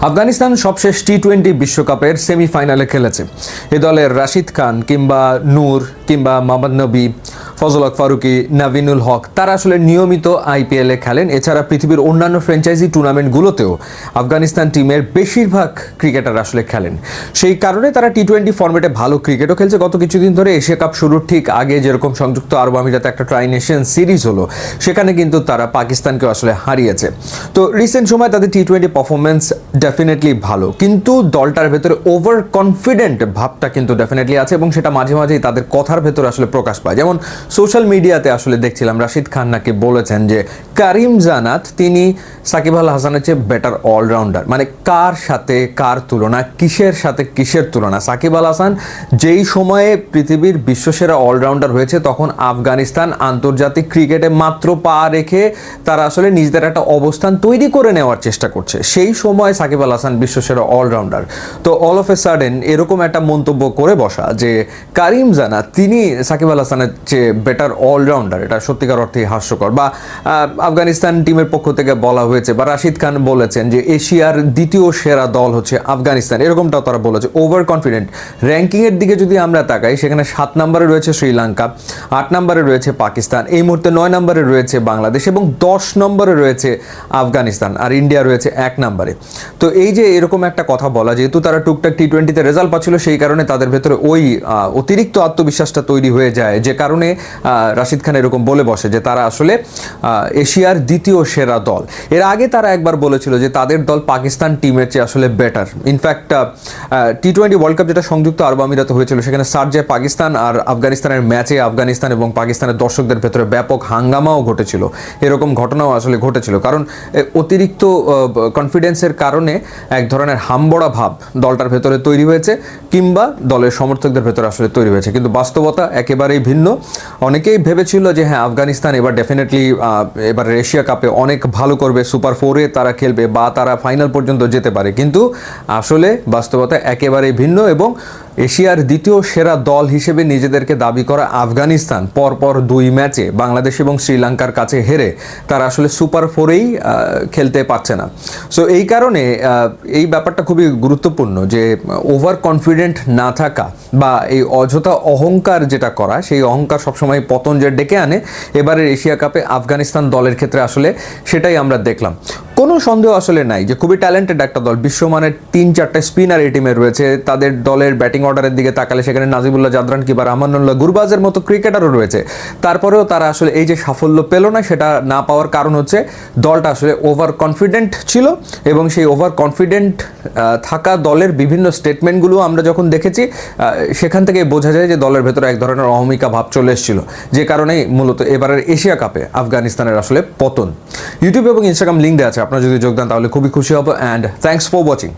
আফগানিস্তান সবশেষ টি-20 বিশ্বকাপের সেমিফাইনালে খেলেছে। এ দলের রাশিদ খান কিংবা নূর কিংবা মোহাম্মদ নবী, ফজল হক ফারুকি, নাভিনুল হক তারা আসলে নিয়মিত আইপিএলে খেলেন। এছাড়া পৃথিবীর অন্যান্য ফ্র্যাঞ্চাইজি টুর্নামেন্টগুলোতেও আফগানিস্তান টিমের বেশিরভাগ ক্রিকেটার আসলে খেলেন। সেই কারণে তারা টি-20 ফরম্যাটে ভালো ক্রিকেটও খেলছে। গত কিছুদিন ধরে এশিয়া কাপ শুরুর ঠিক আগে যেরকম সংযুক্ত আরব আমিরাতে একটা ট্রাই নেশন সিরিজ হলো, সেখানে কিন্তু তারা পাকিস্তানকে আসলে হারিয়েছে। তো রিসেন্ট সময় তাদের টি-20 পারফরমেন্স ডেফিনেটলি ভালো, কিন্তু দলটার ভেতরে ওভার কনফিডেন্ট ভাবটা কিন্তু ডেফিনেটলি আছে এবং সেটা মাঝে মাঝেই তাদের কথার ভেতরে আসলে প্রকাশ পায়। যেমন সোশ্যাল মিডিয়াতে আসলে দেখছিলাম রাশিদ খান নাকি বলেছেন যে কারিম জানাত তিনি সাকিব আল হাসানের চেয়ে বেটার অলরাউন্ডার। মানে কার সাথে কার তুলনা, কিসের সাথে কিসের তুলনা? সাকিব আল হাসান যেই সময়ে পৃথিবীর বিশ্বসেরা অলরাউন্ডার হয়েছে তখন আফগানিস্তান আন্তর্জাতিক ক্রিকেটে মাত্র পা রেখে তারা আসলে নিজেদের একটা অবস্থান তৈরি করে নেওয়ার চেষ্টা করছে। সেই সময় সাকিব আল হাসান বিশ্বসেরা অলরাউন্ডার। তো অল অফ এ সাডেন এরকম একটা মন্তব্য করে বসা যে কারিম জানাত তিনি সাকিব আল হাসানের চেয়ে বেটার অলরাউন্ডার, এটা সত্যিকার অর্থেই হাস্যকর। বা আফগানিস্তান টিমের পক্ষ থেকে বলা হয়েছে বা রাশিদ খান বলেছেন যে এশিয়ার দ্বিতীয় সেরা দল হচ্ছে আফগানিস্তান, এরকমটাও তারা বলেছে। Over confident. র্যাঙ্কিংয়ের দিকে যদি আমরা তাকাই, সেখানে 7 নম্বরে রয়েছে শ্রীলঙ্কা, 8 নম্বরে রয়েছে পাকিস্তান, এই মুহূর্তে 9 নম্বরে রয়েছে বাংলাদেশ এবং 10 নম্বরে রয়েছে আফগানিস্তান, আর ইন্ডিয়া রয়েছে 1 নম্বরে। তো এই যে এরকম একটা কথা বলা, যেহেতু তারা টুকটাক টি-20তে রেজাল্ট পাচ্ছিল, সেই কারণে তাদের ভেতরে ওই অতিরিক্ত আত্মবিশ্বাসটা তৈরি হয়ে যায়, যে কারণে রাশিদ খান এরকম বলে বসে যে তারা আসলে এশিয়ার দ্বিতীয় সেরা দল। এর আগে তারা একবার বলেছিল যে তাদের দল পাকিস্তান টিমের চেয়ে আসলে বেটার। ইনফ্যাক্ট টি-20 ওয়ার্ল্ড কাপ যেটা সংযুক্ত আরব আমিরাতে হয়েছিল, সেখানে শারজায় পাকিস্তান আর আফগানিস্তানের ম্যাচে আফগানিস্তান এবং পাকিস্তানের দর্শকদের ভেতরে ব্যাপক হাঙ্গামাও ঘটেছিল। এরকম ঘটনাও আসলে ঘটেছিল, কারণ অতিরিক্ত কনফিডেন্সের কারণে এক ধরনের হামবড়া ভাব দলটার ভেতরে তৈরি হয়েছে, কিংবা দলের সমর্থকদের ভেতরে আসলে তৈরি হয়েছে। কিন্তু বাস্তবতা একেবারেই ভিন্ন। অনেকেই ভেবেছিল যে হ্যাঁ, আফগানিস্তান এবার ডেফিনেটলি এবার এশিয়া কাপে অনেক ভালো করবে, সুপার 4-এ তারা খেলবে বা তারা ফাইনাল পর্যন্ত যেতে পারে, কিন্তু আসলে বাস্তবতা একেবারেই ভিন্ন। এবং এশিয়ার দ্বিতীয় সেরা দল হিসেবে নিজেদেরকে দাবি করা আফগানিস্তান পরপর 2 ম্যাচে বাংলাদেশ এবং শ্রীলঙ্কার কাছে হেরে তারা আসলে সুপার 4-এই খেলতে পারছে না। সো এই কারণে এই ব্যাপারটা খুবই গুরুত্বপূর্ণ যে ওভার কনফিডেন্ট না থাকা বা এই অযথা অহংকার যেটা করা, সেই অহংকার সবসময় পতন যে ডেকে আনে। এবারের এশিয়া কাপে আফগানিস্তান দলের ক্ষেত্রে আসলে সেটাই আমরা দেখলাম। কোনো সন্দেহ আসলে নাই যে খুবই ট্যালেন্টেড একটা দল, বিশ্বমানের 3-4টে স্পিনার এই টিমে রয়েছে। তাদের দলের ব্যাটিং অর্ডারের দিকে তাকালে সেখানে নাজিবুল্লাহ জাদরান কিংবা রামানুল্লাহ গুরবাজের মতো ক্রিকেটারও রয়েছে। তারপরেও তারা আসলে এই যে সাফল্য পেল না, সেটা না পাওয়ার কারণ হচ্ছে দলটা আসলে ওভার কনফিডেন্ট ছিল। এবং সেই ওভার কনফিডেন্ট থাকা দলের বিভিন্ন স্টেটমেন্টগুলো আমরা যখন দেখেছি, সেখান থেকে বোঝা যায় যে দলের ভেতরে এক ধরনের অহমিকা ভাব চলে এসেছিল, যে কারণেই মূলত এবারের এশিয়া কাপে আফগানিস্তানের আসলে পতন। ইউটিউব এবং ইনস্টাগ্রাম লিঙ্ক দেওয়া আছে, আপনারা যদি যোগ দেন তাহলে খুবই খুশি হব। And thanks for watching.